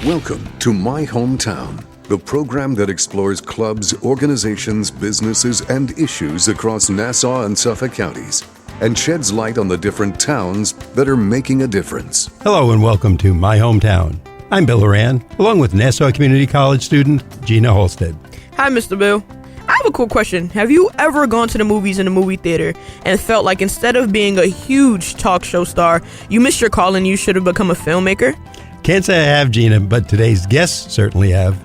Welcome to My Hometown, the program that explores clubs, organizations, businesses, and issues across Nassau and Suffolk counties and sheds light on the different towns that are making a difference. Hello and welcome to My Hometown. I'm Bill Horan, along with Nassau Community College student Gina Halstead. Hi, Mr. Bill. I have a cool question. Have you ever gone to the movies in a movie theater and felt like instead of being a huge talk show star, you missed your call and you should have become a filmmaker? Can't say I have, Gina, but today's guests certainly have.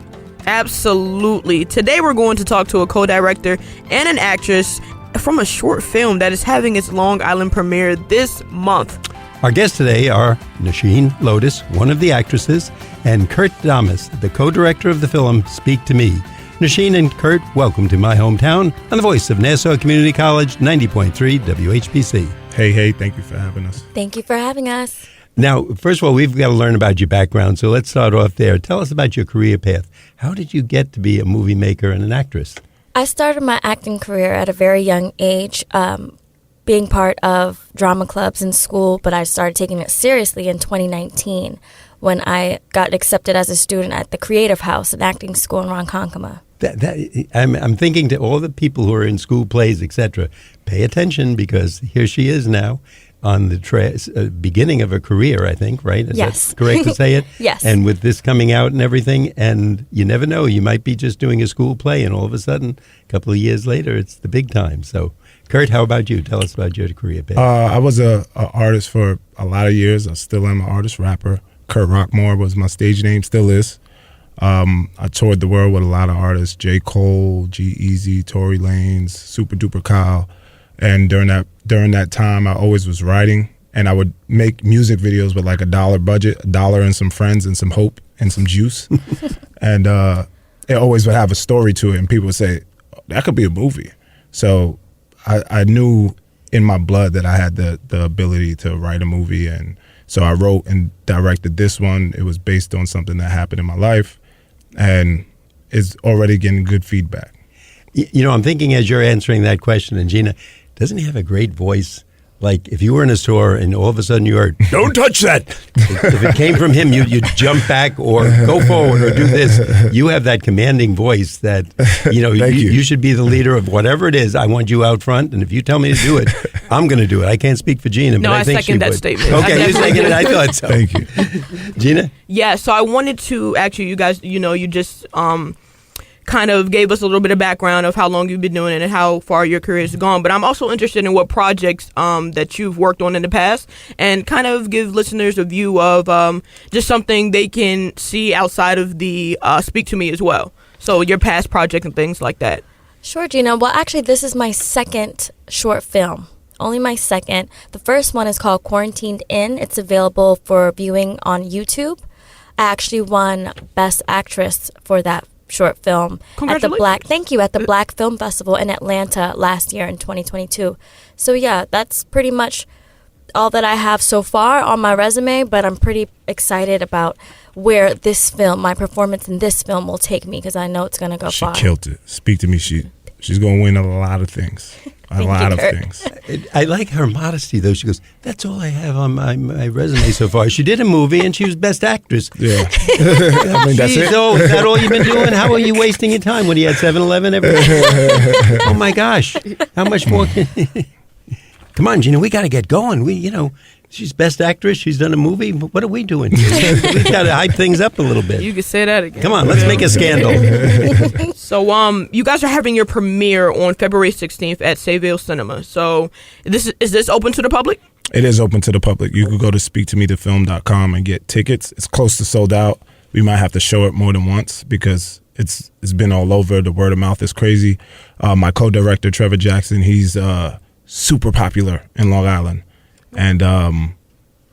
Absolutely. Today we're going to talk to a co-director and an actress from a short film that is having its Long Island premiere this month. Our guests today are Nersheen Lotus, one of the actresses, and Kurt Damas, the co-director of the film Speak to Me. Nersheen and Kurt, welcome to My Hometown on the voice of Nassau Community College, 90.3 WHPC. Hey, thank you for having us. Thank you for having us. Now, first of all, we've got to learn about your background, so let's start off there. Tell us about your career path. How did you get to be a movie maker and an actress? I started my acting career at a very young age, being part of drama clubs in school, but I started taking it seriously in 2019 when I got accepted as a student at the Creative House, an acting school in Ronkonkoma. I'm thinking to all the people who are in school plays, etc., pay attention because here she is now on the beginning of a career, I think, right? Is yes. that correct to say it? Yes. And with this coming out and everything, and you never know, you might be just doing a school play and all of a sudden, a couple of years later, it's the big time. So, Kurt, how about you? Tell us about your career path. I was a artist for a lot of years. I still am an artist, rapper. Kurt Rockmore was my stage name, still is. I toured the world with a lot of artists, J. Cole, G-Eazy, Tory Lanez, Super Duper Kyle. And during that time, I always was writing, and I would make music videos with like $1 budget, $1 and some friends and some hope and some juice. And it always would have a story to it, and people would say, oh, that could be a movie. So I knew in my blood that I had the ability to write a movie, and so I wrote and directed this one. It was based on something that happened in my life, and it's already getting good feedback. You know, I'm thinking as you're answering that question, and Gina, doesn't he have a great voice? Like if you were in a store and all of a sudden you heard, don't touch that. If it came from him, you'd jump back or go forward or do this. You have that commanding voice that, you should be the leader of whatever it is. I want you out front. And if you tell me to do it, I'm going to do it. I can't speak for Gina, but I think she would. No, I second that statement. Okay, you second it. I thought so. Thank you. Gina? Yeah, so I wanted to actually, you guys, you just kind of gave us a little bit of background of how long you've been doing it and how far your career has gone. But I'm also interested in what projects that you've worked on in the past and kind of give listeners a view of just something they can see outside of the Speak to Me as well. So your past projects and things like that. Sure, Gina. Well, actually, this is my second short film. Only my second. The first one is called Quarantined In. It's available for viewing on YouTube. I actually won Best Actress for that short film at the Black Film Festival in Atlanta last year in 2022. So yeah, that's pretty much all that I have so far on my resume, but I'm pretty excited about where this film, my performance in this film will take me because I know it's going to go far. She killed it. Speak to Me. She's going to win a lot of things. A lot of things. I like her modesty, though. She goes, that's all I have on my resume so far. She did a movie, and she was Best Actress. Yeah. I mean, that's it. So is that all you've been doing? How are you wasting your time when you had 7-Eleven every day? Oh, my gosh. How much more? Come on, Gina, we got to get going. She's Best Actress. She's done a movie. What are we doing? We've got to hype things up a little bit. You can say that again. Come on, let's make a scandal. So, you guys are having your premiere on February 16th at Sayville Cinemas. So, is this open to the public? It is open to the public. You can go to speaktomethefilm.com and get tickets. It's close to sold out. We might have to show it more than once because it's been all over. The word of mouth is crazy. My co-director, Trevor Jackson, he's super popular in Long Island. And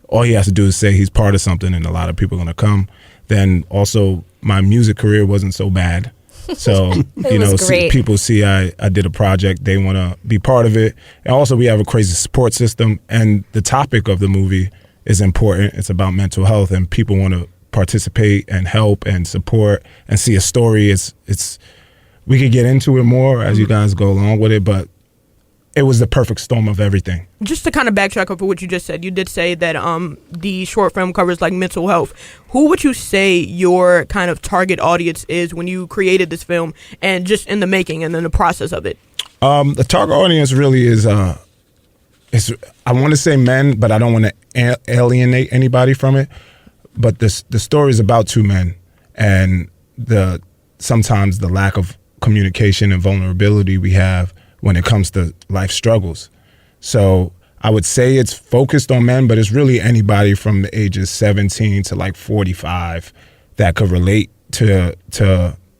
all he has to do is say he's part of something, and a lot of people are going to come. Then also, my music career wasn't so bad. So, people see I did a project. They want to be part of it. And also, we have a crazy support system. And the topic of the movie is important. It's about mental health, and people want to participate and help and support and see a story. We could get into it more as you guys go along with it, but it was the perfect storm of everything. Just to kind of backtrack up for what you just said, you did say that the short film covers like mental health. Who would you say your kind of target audience is when you created this film and just in the making and then the process of it? The target audience really is I want to say men, but I don't want to alienate anybody from it. But the story is about two men, and sometimes the lack of communication and vulnerability we have when it comes to life struggles. So I would say it's focused on men, but it's really anybody from the ages 17 to like 45 that could relate to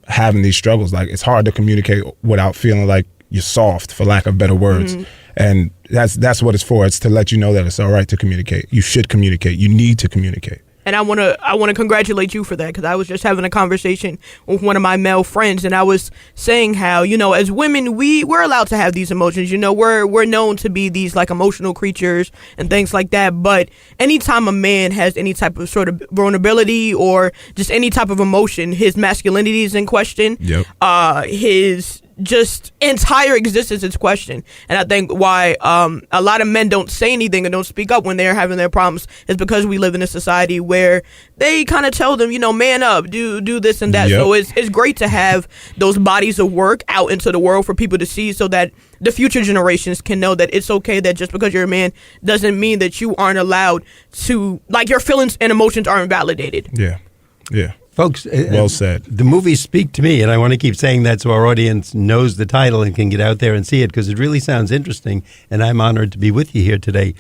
having these struggles. Like, it's hard to communicate without feeling like you're soft, for lack of better words. Mm-hmm. And that's what it's for. It's to let you know that it's all right to communicate. You should communicate. You need to communicate. And I want to congratulate you for that, because I was just having a conversation with one of my male friends, and I was saying how, as women, we're allowed to have these emotions. We're known to be these like emotional creatures and things like that. But anytime a man has any type of sort of vulnerability or just any type of emotion, his masculinity is in question. Yep. His just entire existence is questioned. And I think why a lot of men don't say anything and don't speak up when they're having their problems is because we live in a society where they kind of tell them, man up, do this and that. Yep. So it's great to have those bodies of work out into the world for people to see, so that the future generations can know that it's okay, that just because you're a man doesn't mean that you aren't allowed to, like, your feelings and emotions are invalidated. Yeah. Folks, well said. The movies speak to me, and I want to keep saying that so our audience knows the title and can get out there and see it, because it really sounds interesting, and I'm honored to be with you here today.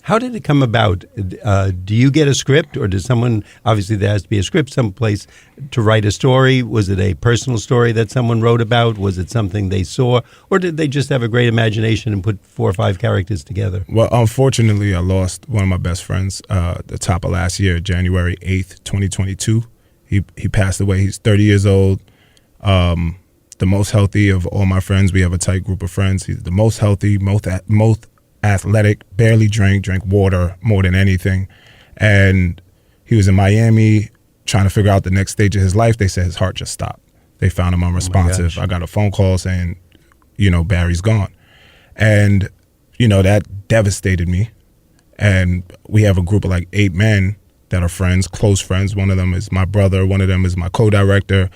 How did it come about? Do you get a script, or does someone, obviously there has to be a script someplace to write a story? Was it a personal story that someone wrote about? Was it something they saw? Or did they just have a great imagination and put 4 or 5 characters together? Well, unfortunately, I lost one of my best friends the top of last year, January 8th, 2022. He passed away. He's 30 years old. The most healthy of all my friends. We have a tight group of friends. He's the most healthy, most athletic, barely drank water more than anything. And he was in Miami trying to figure out the next stage of his life. They said his heart just stopped. They found him unresponsive. I got a phone call saying, Barry's gone. And, that devastated me. And we have a group of like 8 men that are friends, close friends. One of them is my brother. One of them is my co-director.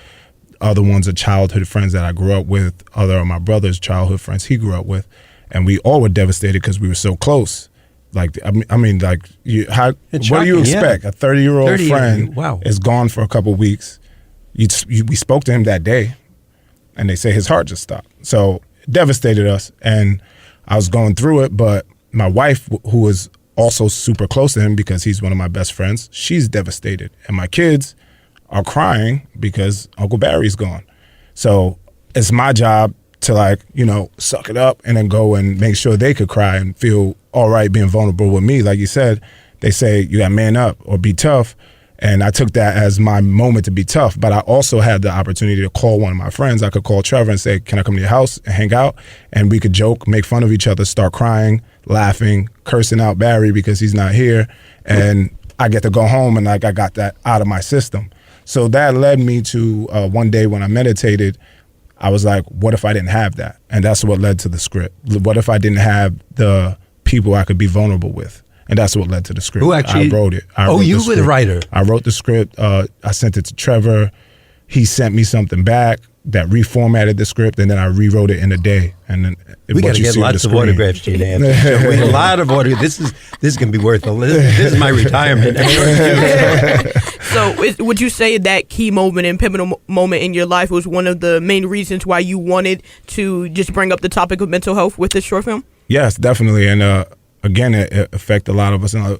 Other ones are childhood friends that I grew up with. Other are my brother's childhood friends he grew up with. And we all were devastated because we were so close. Like, what do you expect? Yeah. A 30-year-old friend is gone for a couple of weeks. We spoke to him that day, and they say his heart just stopped. So it devastated us, and I was going through it. But my wife, who was also super close to him because he's one of my best friends, she's devastated. And my kids are crying because Uncle Barry's gone. So it's my job to suck it up and then go and make sure they could cry and feel all right being vulnerable with me. Like you said, they say you got to man up or be tough. And I took that as my moment to be tough. But I also had the opportunity to call one of my friends. I could call Trevor and say, can I come to your house and hang out? And we could joke, make fun of each other, start crying, laughing, cursing out Barry because he's not here. And I get to go home and I got that out of my system. So that led me to one day when I meditated, I was like, what if I didn't have that? And that's what led to the script. What if I didn't have the people I could be vulnerable with? And that's what led to the script. Who actually? I wrote it. You were the writer. I wrote the script. I sent it to Trevor. He sent me something back that reformatted the script, and then I rewrote it in a day. And then we got to get lots of autographs, Gina. A lot of autographs. This is going to be worth a little. This is my retirement. So would you say that key moment and pivotal moment in your life was one of the main reasons why you wanted to just bring up the topic of mental health with this short film? Yes, definitely. And again, it affected a lot of us. And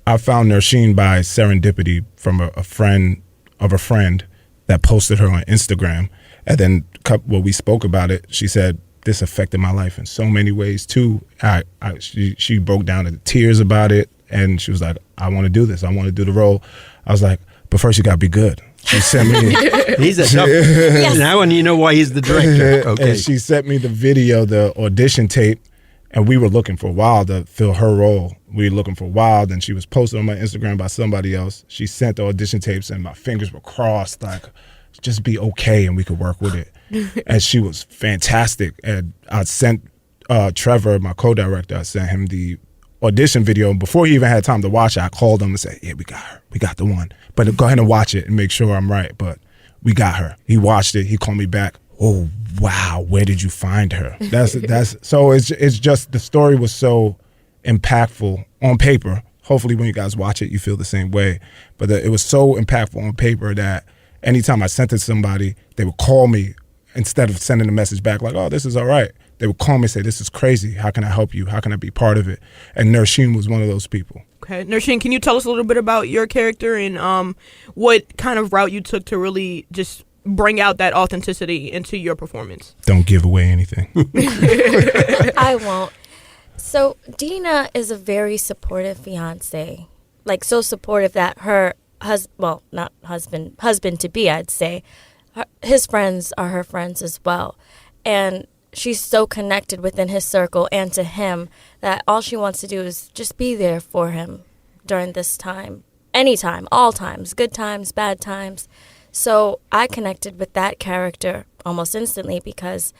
I found Nersheen by serendipity from a friend of a friend that posted her on Instagram. And then when we spoke about it, she said, this affected my life in so many ways too. She broke down into tears about it. And she was like, I want to do this. I want to do the role. I was like, but first you got to be good. She sent me. He's a tough. Yes. Now and you know why he's the director. Okay. And she sent me the video, the audition tape. And we were looking for a while to fill her role. We were looking for a while. Then she was posted on my Instagram by somebody else. She sent the audition tapes and my fingers were crossed like, just be okay and we could work with it. And she was fantastic. And I sent Trevor, my co-director, I sent him the audition video. Before he even had time to watch it, I called him and said, yeah, we got her. We got the one. But go ahead and watch it and make sure I'm right. But we got her. He watched it. He called me back. Oh, wow. Where did you find her? That's so it's just the story was so impactful on paper. Hopefully when you guys watch it, you feel the same way. But it was so impactful on paper that anytime I sent it to somebody, they would call me instead of sending a message back like, oh, this is all right. They would call me and say, this is crazy. How can I help you? How can I be part of it? And Nersheen was one of those people. Okay. Nersheen, can you tell us a little bit about your character and what kind of route you took to really just bring out that authenticity into your performance? Don't give away anything. I won't. So Dina is a very supportive fiance, like so supportive that her husband to be, I'd say, his friends are her friends as well, and she's so connected within his circle and to him that all she wants to do is just be there for him during this time, anytime, all times, good times, bad times. So I connected with that character almost instantly because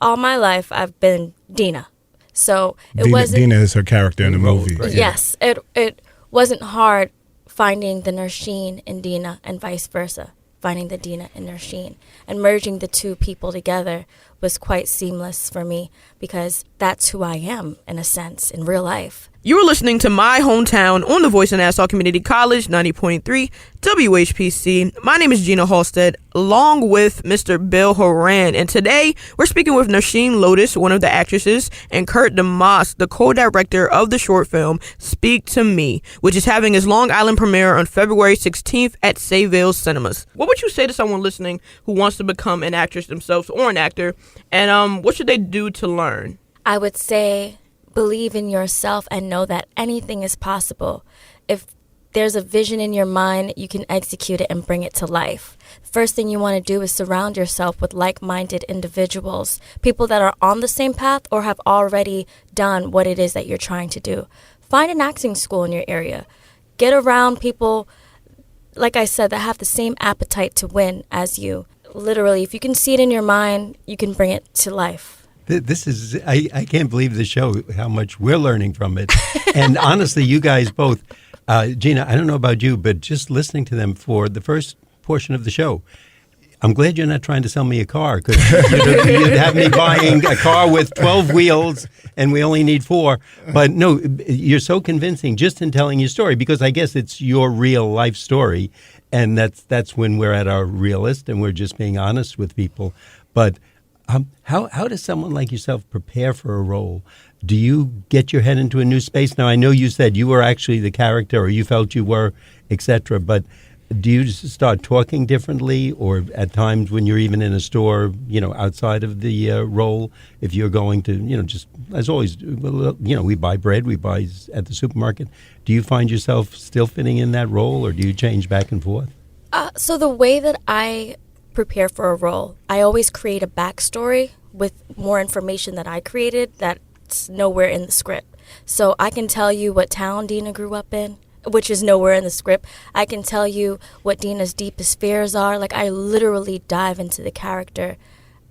all my life I've been Dina. So it wasn't. Dina is her character in the movie. Right. Yes, it wasn't hard finding the Nersheen in Dina and vice versa. Finding the Dina and Nersheen and merging the two people together was quite seamless for me because that's who I am in a sense in real life. You are listening to My Hometown on the Voice of Nassau Community College, 90.3 WHPC. My name is Gina Halstead, along with Mr. Bill Horan. And today, we're speaking with Nersheen Lotus, one of the actresses, and Kurt Damas, the co-director of the short film Speak to Me, which is having its Long Island premiere on February 16th at Sayville Cinemas. What would you say to someone listening who wants to become an actress themselves or an actor? And what should they do to learn? I would say believe in yourself and know that anything is possible. If there's a vision in your mind, you can execute it and bring it to life. First thing you want to do is surround yourself with like-minded individuals, people that are on the same path or have already done what it is that you're trying to do. Find an acting school in your area. Get around people, like I said, that have the same appetite to win as you. Literally, if you can see it in your mind, you can bring it to life. This is, I can't believe the show, how much we're learning from it. And honestly, you guys both, Gina, I don't know about you, but just listening to them for the first portion of the show, I'm glad you're not trying to sell me a car because you'd have me buying a car with 12 wheels and we only need 4. But no, you're so convincing just in telling your story because I guess it's your real life story. And that's when we're at our realist and we're just being honest with people. But how does someone like yourself prepare for a role? Do you get your head into a new space? Now, I know you said you were actually the character or you felt you were, etc. But do you just start talking differently or at times when you're even in a store, outside of the role, if you're going to, just as always, we buy bread, we buy at the supermarket. Do you find yourself still fitting in that role or do you change back and forth? So the way that I prepare for a role, I always create a backstory with more information that I created that's nowhere in the script. So I can tell you what town Dina grew up in, which is nowhere in the script. I can tell you what Dina's deepest fears are. Like I literally dive into the character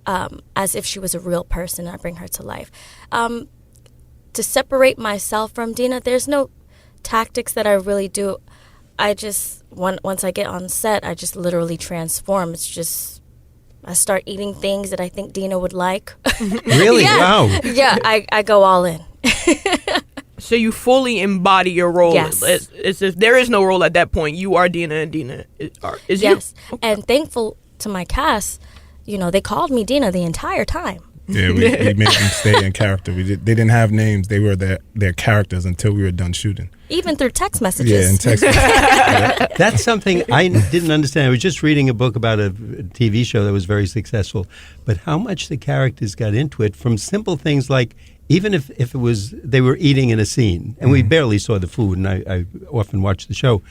as if she was a real person and I bring her to life. To separate myself from Dina, there's no tactics that I really do. I just, once I get on set, I just literally transform. It's just, I start eating things that I think Dina would like. Really? Yeah. Wow. Yeah, I go all in. So you fully embody your role. Yes. It's if there is no role at that point, you are Dina and Dina is yes. you. Okay. And thankful to my cast, they called me Dina the entire time. Yeah, we made them stay in character. They didn't have names. They were their characters until we were done shooting. Even through text messages. Yeah, in text messages. That's something I didn't understand. I was just reading a book about a TV show that was very successful, but how much the characters got into it from simple things like even if it was they were eating in a scene, and we barely saw the food, and I often watched the show,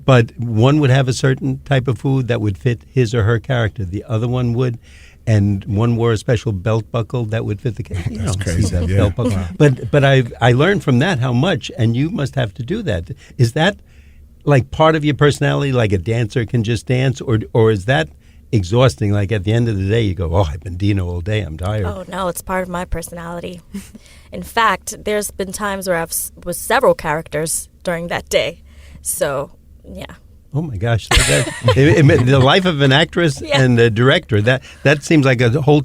but one would have a certain type of food that would fit his or her character. The other one would. And one wore a special belt buckle that would fit the character. That's crazy. That Yeah. belt buckle. Wow. But I learned from that how much, and you must have to do that. Is that like part of your personality, like a dancer can just dance, or is that exhausting? Like at the end of the day, you go, "Oh, I've been Dino all day. I'm tired." Oh no, it's part of my personality. In fact, there's been times where was several characters during that day. So yeah. Oh my gosh, the life of an actress and a director, that seems like a whole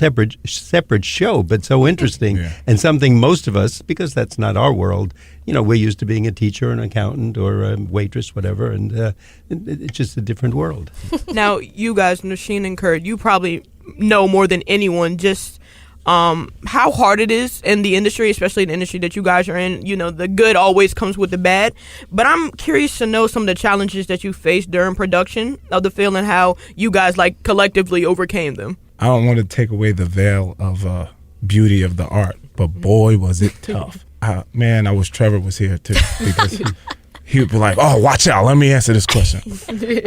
separate show, but so interesting and something most of us, because that's not our world, we're used to being a teacher, an accountant, or a waitress, whatever, and it's just a different world. Now, you guys, Nersheen and Kurt, you probably know more than anyone just how hard it is in the industry, especially the industry that you guys are in. The good always comes with the bad. But I'm curious to know some of the challenges that you faced during production of the film and how you guys collectively overcame them. I don't want to take away the veil of beauty of the art, but boy, was it tough. I wish Trevor was here too, because he would be like, "Oh, watch out, let me answer this question."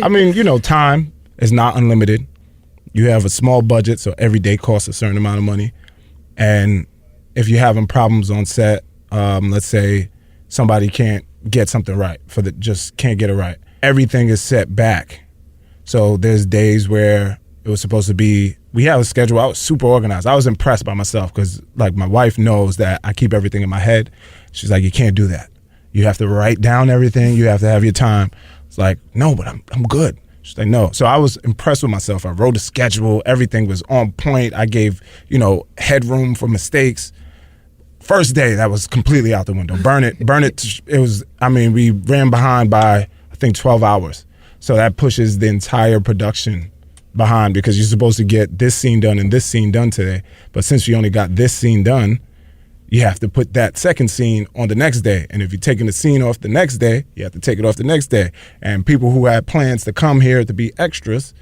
I mean, time is not unlimited. You have a small budget, so every day costs a certain amount of money. And if you're having problems on set, let's say somebody can't get something right, just can't get it right, everything is set back. So there's days where it was supposed to be, we have a schedule. I was super organized. I was impressed by myself because my wife knows that I keep everything in my head. She's like, "You can't do that. You have to write down everything. You have to have your time." It's like, "No, but I'm good." She's like, "No." So I was impressed with myself. I wrote a schedule. Everything was on point. I gave, headroom for mistakes. First day, that was completely out the window. Burn it. It was, we ran behind by, I think, 12 hours. So that pushes the entire production behind because you're supposed to get this scene done and this scene done today. But since you only got this scene done, you have to put that second scene on the next day. And if you're taking the scene off the next day, you have to take it off the next day. And people who had plans to come here to be extras,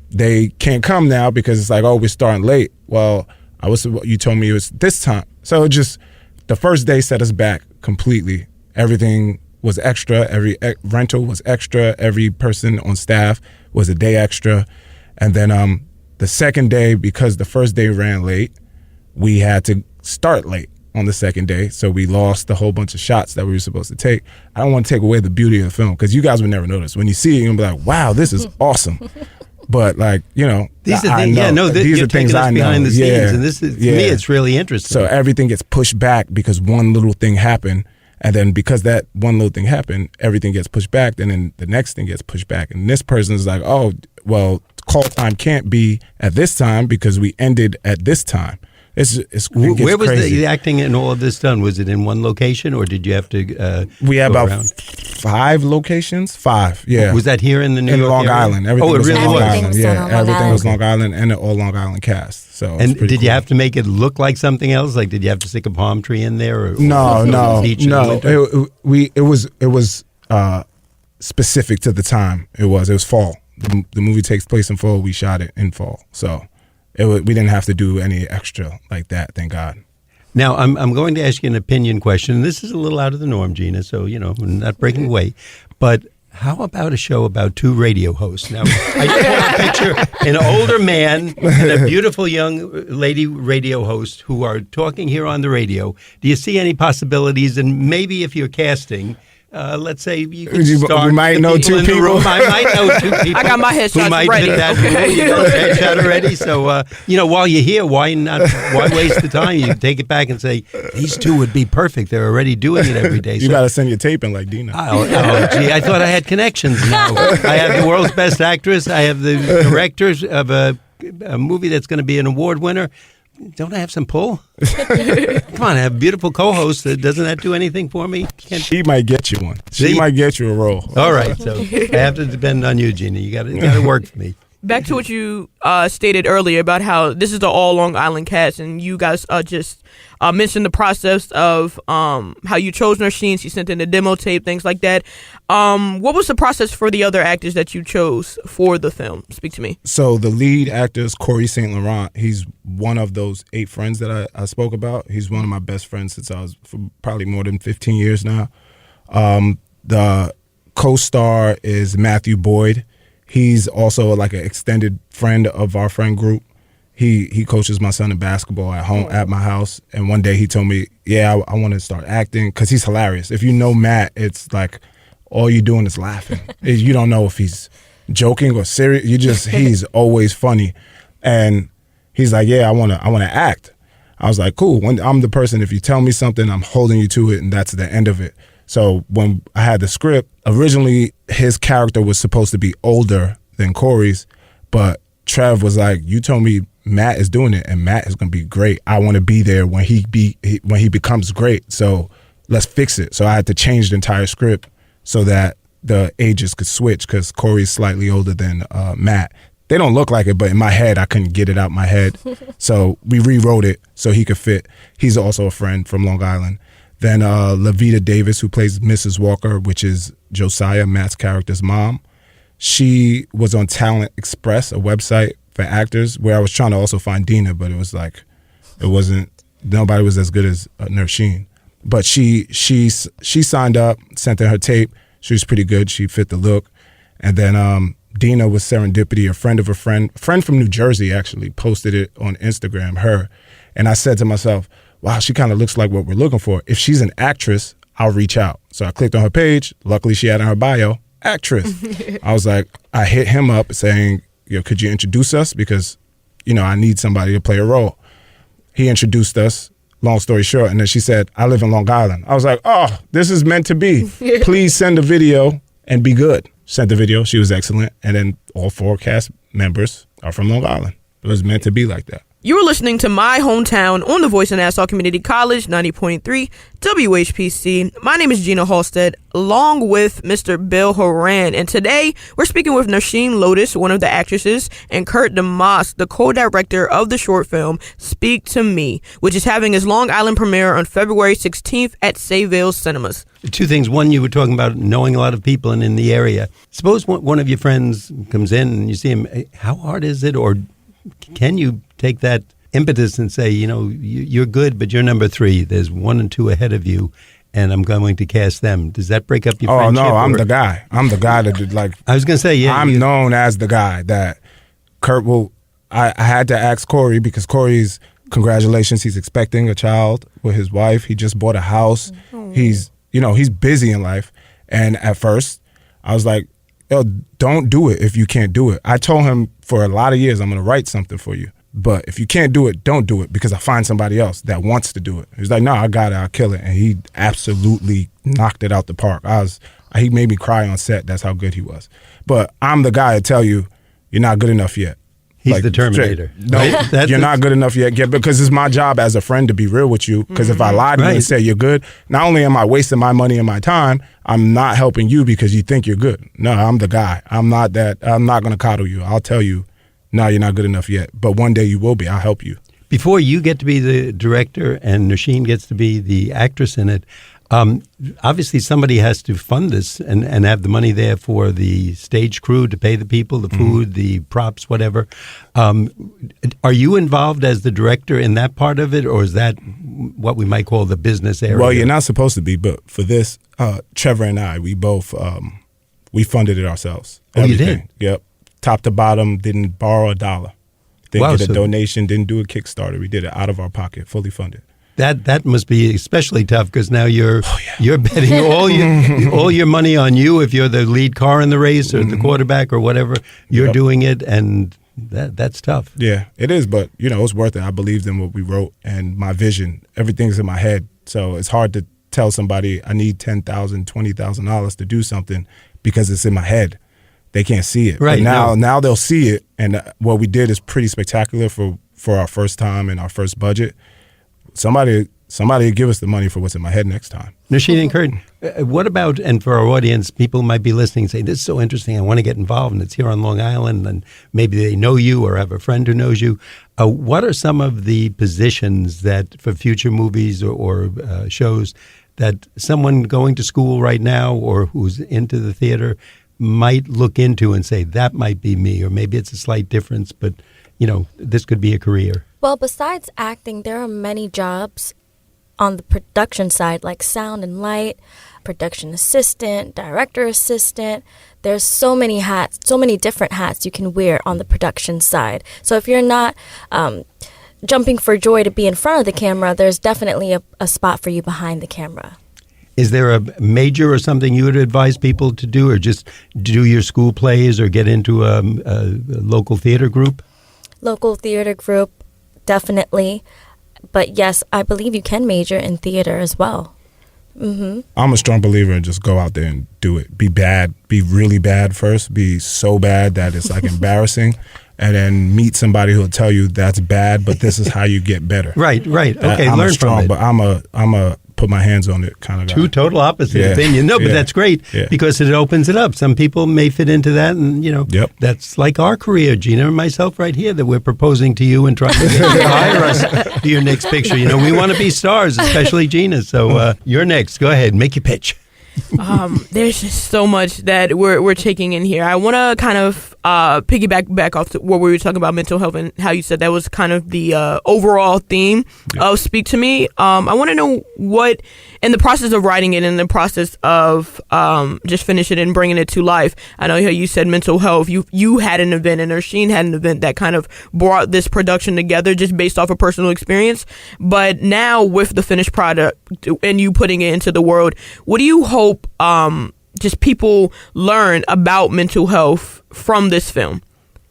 they can't come now because it's like, "Oh, we're starting late." Well, you told me it was this time. So the first day set us back completely. Everything was extra. Every rental was extra. Every person on staff was a day extra. And then the second day, because the first day ran late, we had to start late on the second day, so we lost a whole bunch of shots that we were supposed to take. I don't want to take away the beauty of the film because you guys would never notice. When you see it, you'll be like, "Wow, this is awesome." But these are things. These are things I know behind the scenes, and this is, to me, it's really interesting. So everything gets pushed back because one little thing happened, and then because that one little thing happened, everything gets pushed back, and then the next thing gets pushed back, and this person is like, "Oh, well, call time can't be at this time because we ended at this time." Where was crazy. the acting and all of this done? Was it in one location, or did you have to? We had about around? 5 locations. 5, yeah. Was that here in the New York Long area? Island? Everything it was really Long was. Island. Yeah, everything was Okay. Long Island and an all Long Island cast. So, And did you have to make it look like something else? Like, did you have to stick a palm tree in there? Or No. beach in the winter? It was specific to the time. It was fall. The movie takes place in fall. We shot it in fall, so. We didn't have to do any extra like that, thank God. Now, I'm going to ask you an opinion question. This is a little out of the norm, Gina, so, we're not breaking away. But how about a show about 2 radio hosts? Now, I just want to picture an older man and a beautiful young lady radio host who are talking here on the radio. Do you see any possibilities? And maybe if you're casting... let's say you can start. We might know 2 people. I might know 2 people. I got my headshots who might ready. Fit that rule. You got a headshot already. So, while you're here, why waste the time? You take it back and say, these 2 would be perfect. They're already doing it every day. You got to send your tape in like Dina. Gee, I thought I had connections now. I have the world's best actress. I have the directors of a movie that's going to be an award winner. Don't I have some pull? Come on, I have a beautiful co-host. Doesn't that do anything for me? She might get you one. She See? might get you a role. All right, so I have to depend on you, Gina. You got to work for me. Back to what you stated earlier about how this is the all Long Island cast, and you guys just mentioned the process of how you chose Nersheen. She sent in the demo tape, things like that. What was the process for the other actors that you chose for the film? Speak to me. So the lead actor is Corey St. Laurent. He's one of those 8 friends that I spoke about. He's one of my best friends since I was for probably more than 15 years now. The co-star is Matthew Boyd. He's also like an extended friend of our friend group. He coaches my son in basketball at home at my house. And one day he told me, "Yeah, I want to start acting," because he's hilarious. If you know Matt, it's like all you're doing is laughing. You don't know if he's joking or serious. He's always funny. And he's like, yeah, I want to act. I was like, cool. When I'm the person, if you tell me something, I'm holding you to it, and that's the end of it. So when I had the script, originally his character was supposed to be older than Corey's, but Trev was like, you told me Matt is doing it, and Matt is going to be great. I want to be there when he becomes great. So let's fix it. So I had to change the entire script so that the ages could switch, because Corey's slightly older than Matt. They don't look like it, but in my head, I couldn't get it out my head. So we rewrote it so he could fit. He's also a friend from Long Island. Then Levita Davis, who plays Mrs. Walker, which is Josiah, Matt's character's mom. She was on Talent Express, a website for actors, where I was trying to also find Dina, but nobody was as good as Nersheen. But she signed up, sent in her tape. She was pretty good. She fit the look. And then Dina was serendipity, a friend of a friend from New Jersey actually, posted it on Instagram, her. And I said to myself, wow, she kind of looks like what we're looking for. If she's an actress, I'll reach out. So I clicked on her page. Luckily, she had in her bio, actress. I was like, I hit him up saying, could you introduce us? Because, I need somebody to play a role. He introduced us, long story short. And then she said, I live in Long Island. I was like, oh, this is meant to be. Please send a video and be good. Sent the video. She was excellent. And then all 4 cast members are from Long Island. It was meant to be like that. You were listening to My Hometown on the Voice of Nassau Community College, 90.3 WHPC. My name is Gina Halstead, along with Mr. Bill Horan. And today, we're speaking with Nersheen Lotus, one of the actresses, and Kurt Damas, the co-director of the short film Speak to Me, which is having its Long Island premiere on February 16th at Sayville Cinemas. 2 things. One, you were talking about knowing a lot of people and in the area. Suppose one of your friends comes in and you see him. How hard is it, or can you take that impetus and say, you're good, but you're number 3. There's 1 and 2 ahead of you, and I'm going to cast them. Does that break up your friendship? Oh, no, I'm the guy. I'm the guy that, I was going to say, yeah. I'm known as the guy that Kurt will... I had to ask Corey, because Corey's, congratulations, he's expecting a child with his wife. He just bought a house. Mm-hmm. He's busy in life. And at first, I was like, yo, don't do it if you can't do it. I told him for a lot of years, I'm going to write something for you. But if you can't do it, don't do it, because I find somebody else that wants to do it. He's like, no, I got it. I'll kill it. And he absolutely knocked it out the park. He made me cry on set. That's how good he was. But I'm the guy to tell you, you're not good enough yet. He's the Terminator. No, right? You're not good enough yet. Because it's my job as a friend to be real with you. Because if I lied to you and say you're good, not only am I wasting my money and my time, I'm not helping you because you think you're good. No, I'm the guy. I'm not going to coddle you. I'll tell you, no, you're not good enough yet. But one day you will be. I'll help you. Before you get to be the director and Nersheen gets to be the actress in it, obviously somebody has to fund this and have the money there for the stage crew to pay the people, the food, the props, whatever. Are you involved as the director in that part of it, or is that what we might call the business area? Well, you're not supposed to be, but for this, Trevor and I, we both, we funded it ourselves. Oh, everything. You did? Yep. Top to bottom, didn't borrow a dollar. Didn't get a donation, didn't do a Kickstarter. We did it out of our pocket, fully funded. That must be especially tough, because now you're betting all your money on you. If you're the lead car in the race or the quarterback or whatever, you're doing it, and that's tough. Yeah, it is, but it's worth it. I believed in what we wrote and my vision. Everything's in my head, so it's hard to tell somebody I need $10,000, $20,000 to do something because it's in my head. They can't see it. Right. But now they'll see it, and what we did is pretty spectacular for our first time and our first budget. Somebody give us the money for what's in my head next time. Nersheen and Kurt, what about, and for our audience, people might be listening and saying, this is so interesting, I want to get involved, and it's here on Long Island, and maybe they know you or have a friend who knows you. What are some of the positions that, for future movies or shows, that someone going to school right now or who's into the theater might look into and say, that might be me, or maybe it's a slight difference, but, this could be a career? Well, besides acting, there are many jobs on the production side, like sound and light, production assistant, director assistant. There's so many hats, so many different hats you can wear on the production side. So if you're not jumping for joy to be in front of the camera, there's definitely a spot for you behind the camera. Is there a major or something you would advise people to do, or just do your school plays or get into a local theater group? Local theater group, definitely. But yes, I believe you can major in theater as well. Mm-hmm. I'm a strong believer in just go out there and do it. Be bad. Be really bad first. Be so bad that it's like embarrassing. And then meet somebody who'll tell you that's bad, but this is how you get better. Right. Okay, I'm learn strong, from it. But I'm a put my hands on it kind of guy. Two total opposite opinions. No, but that's great because it opens it up. Some people may fit into that, and that's like our career, Gina and myself right here, that we're proposing to you and trying to get you to hire us to your next picture. We want to be stars, especially Gina. So you're next. Go ahead, make your pitch. There's just so much that we're taking in here. I want to kind of piggyback back off to what we were talking about mental health and how you said that was kind of the overall theme of Speak to Me. I want to know what, in the process of writing it, in the process of just finishing it and bringing it to life. I know how you said mental health. You had an event, and Nersheen had an event that kind of brought this production together just based off of personal experience. But now with the finished product and you putting it into the world, what do you hope just people learn about mental health from this film?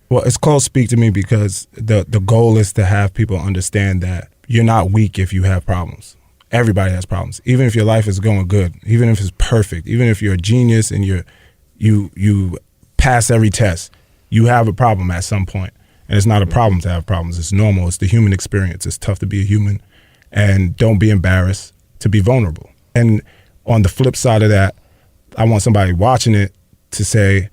Well, it's called Speak to Me because the goal is to have people understand that you're not weak if you have problems. Everybody has problems. Even if your life is going good, even if it's perfect, even if you're a genius and you pass every test, you have a problem at some point. And it's not a problem to have problems. It's normal. It's the human experience. It's tough to be a human. And don't be embarrassed to be vulnerable. And on the flip side of that, I want somebody watching it to say,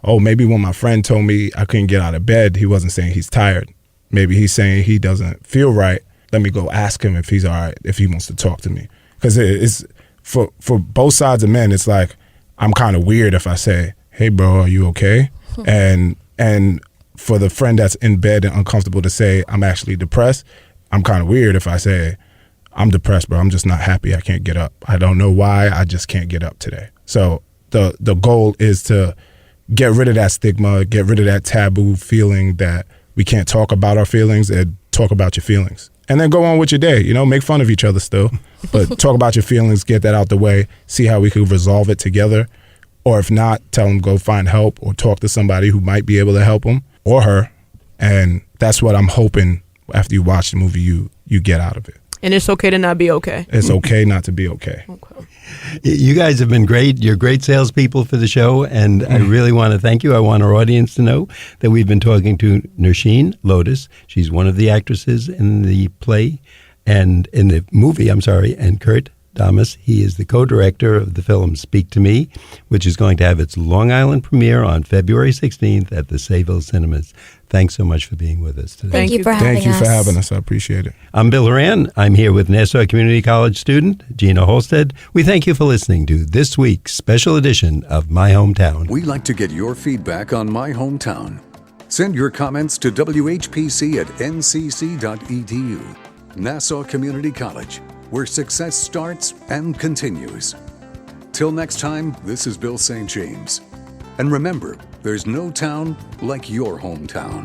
oh, maybe when my friend told me I couldn't get out of bed, he wasn't saying he's tired. Maybe he's saying he doesn't feel right. Let me go ask him if he's all right, if he wants to talk to me. Because it's for both sides of men, it's like I'm kind of weird if I say, hey, bro, are you okay? And for the friend that's in bed and uncomfortable to say I'm actually depressed, I'm kind of weird if I say, I'm depressed, bro. I'm just not happy. I can't get up. I don't know why. I just can't get up today. So the goal is to get rid of that stigma, get rid of that taboo feeling that we can't talk about our feelings, and talk about your feelings. And then go on with your day. Make fun of each other still, but talk about your feelings, get that out the way, see how we could resolve it together. Or if not, tell them go find help or talk to somebody who might be able to help them or her. And that's what I'm hoping after you watch the movie you get out of it. And it's okay to not be okay. It's okay not to be okay. You guys have been great. You're great salespeople for the show, and I really want to thank you. I want our audience to know that we've been talking to Nersheen Lotus. She's one of the actresses in the play and in the movie, and Kurt Damas. He is the co-director of the film Speak to Me, which is going to have its Long Island premiere on February 16th at the Sayville Cinemas. Thanks so much for being with us today. Thank you for having us. Thank you for having us. I appreciate it. I'm Bill Horan. I'm here with Nassau Community College student Gina Halstead. We thank you for listening to this week's special edition of My Hometown. We like to get your feedback on My Hometown. Send your comments to WHPC at ncc.edu. Nassau Community College, where success starts and continues. Till next time, this is Bill St. James. And remember, there's no town like your hometown.